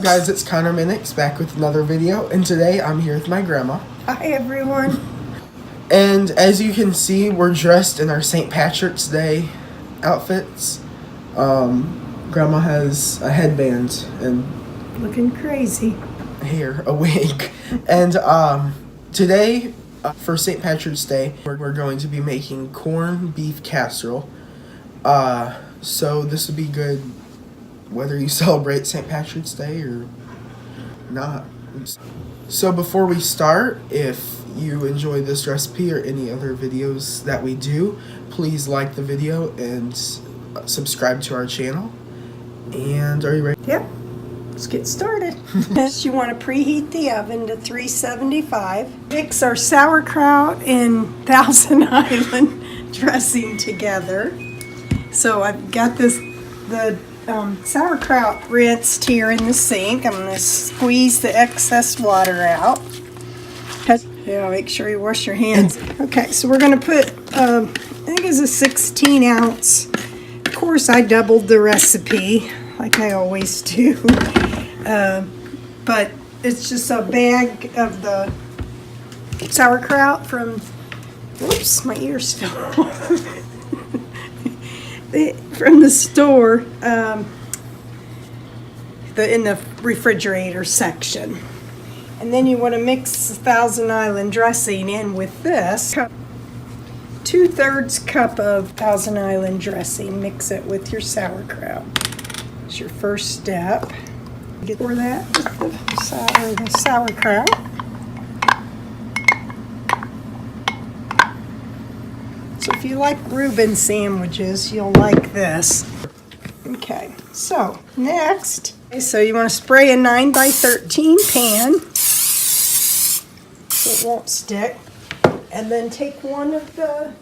up, guys? It's Minix back with another video, and today I'm here with my grandma. Hi, everyone. And as you can see, we're dressed in our St. Patrick's Day outfits. Grandma has a headband and Looking crazy. hair, a wig. And today, for St. Patrick's Day, we're going to be making corned beef casserole. So this would be good whether you celebrate St. Patrick's Day or not. So before we start, if you enjoy this recipe or any other videos that we do, please like the video and subscribe to our channel. And are you ready? Yep. Let's get started. First, you want to preheat the oven to 375. Mix our sauerkraut and Thousand Island dressing together. So I've got the sauerkraut rinsed here in the sink. I'm going to squeeze the excess water out. Yeah, make sure you wash your hands. Okay, so we're going to put, I think it's a 16 ounce. Of course, I doubled the recipe like I always do. But it's just a bag of the sauerkraut from, whoops, my ear's still from the store, in the refrigerator section. And then you want to mix the Thousand Island dressing in with this. 2/3 cup of Thousand Island dressing. Mix it with your sauerkraut. It's your first step. Pour that with the sauerkraut. So if you like Reuben sandwiches, you'll like this. Okay, so next, so you want to spray a 9x13 pan so it won't stick, and then take one of the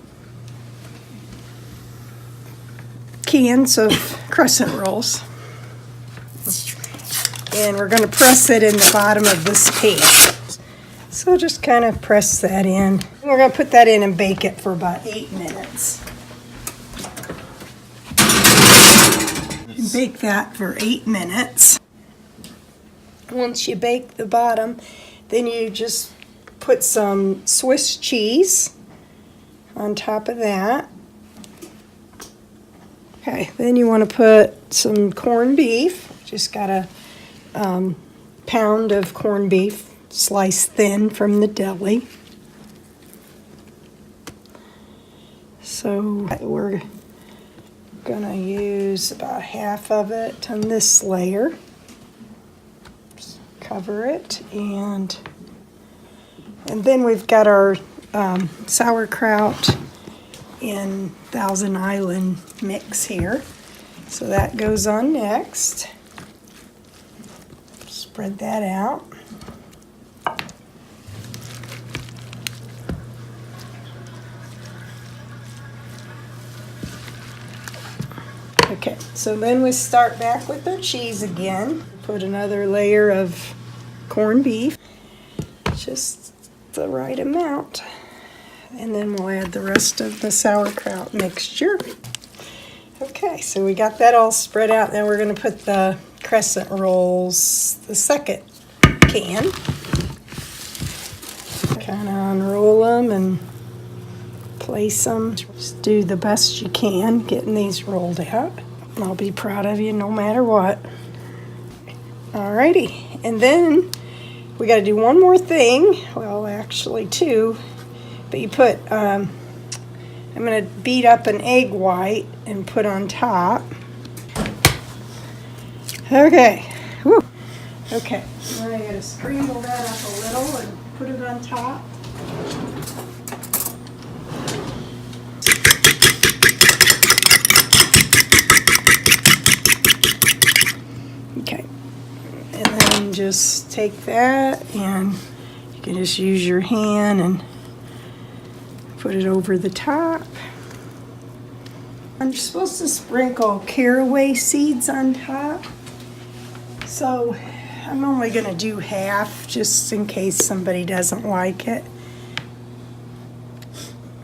cans of crescent rolls, and we're going to press it in the bottom of this pan. So just kind of press that in. We're going to put that in and bake it for about 8 minutes. Bake that for 8 minutes. Once you bake the bottom, then you just put some Swiss cheese on top of that. Okay, then you want to put some corned beef. Just got a pound of corned beef sliced thin from the deli. So we're gonna use about half of it on this layer. Just cover it, and then we've got our sauerkraut and Thousand Island mix here. So that goes on next. Spread that out. Okay, so then we start back with our cheese again. Put another layer of corned beef, just the right amount. And then we'll add the rest of the sauerkraut mixture. Okay, so we got that all spread out. Now we're going to put the crescent rolls, the second can. Kind of unroll them and place them. Just do the best you can getting these rolled out. I'll be proud of you no matter what. Alrighty, and then we got to do one more thing. Well, actually two. But you put, I'm going to beat up an egg white and put on top. Okay, whew. Okay, now I got to scramble that up a little and put it on top. Okay, and then just take that, and you can just use your hand and put it over the top. And you're supposed to sprinkle caraway seeds on top. So I'm only going to do half just in case somebody doesn't like it.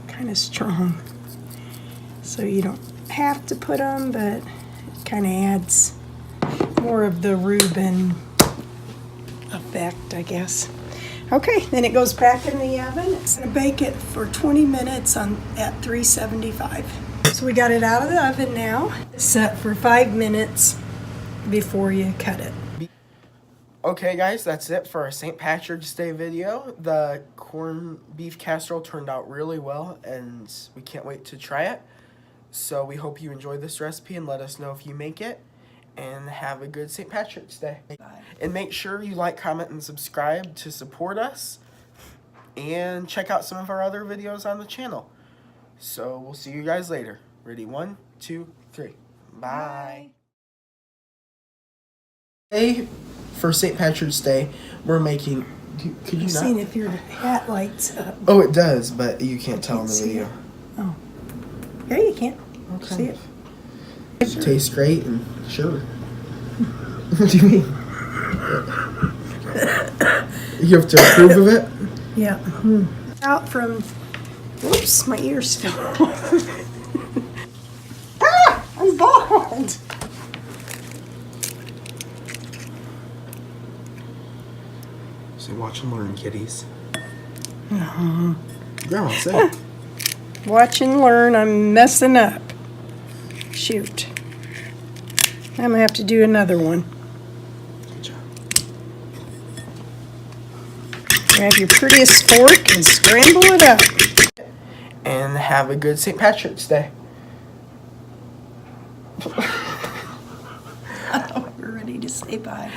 Kind of strong. So you don't have to put them, but it kind of adds more of the Reuben expect, I guess. Okay, then it goes back in the oven. It's gonna bake it for 20 minutes at 375. So we got it out of the oven now. Set for 5 minutes before you cut it. Okay guys, that's it for our St. Patrick's Day video. The corned beef casserole turned out really well and we can't wait to try it. So we hope you enjoy this recipe and let us know if you make it. And have a good St. Patrick's Day. Bye. And make sure you like, comment, and subscribe to support us. And check out some of our other videos on the channel. So we'll see you guys later. Ready? 1, 2, 3. Bye. Today, for St. Patrick's Day, we're making... Could you I've not? seen if your hat lights up. Oh, it does, but you can't tell in the see video. it. Oh. Yeah, you can. Okay. See it. It tastes great and sure. What do you mean? You have to approve of it? Yeah. Out from... Whoops, my ears fell off. Ah! I'm bald! So watch and learn, kiddies. Grandma, say it. Watch and learn. I'm messing up. Shoot. I'm gonna have to do another one. Good job. Grab your prettiest fork and scramble it up. And have a good St. Patrick's Day. I thought we were ready to say bye.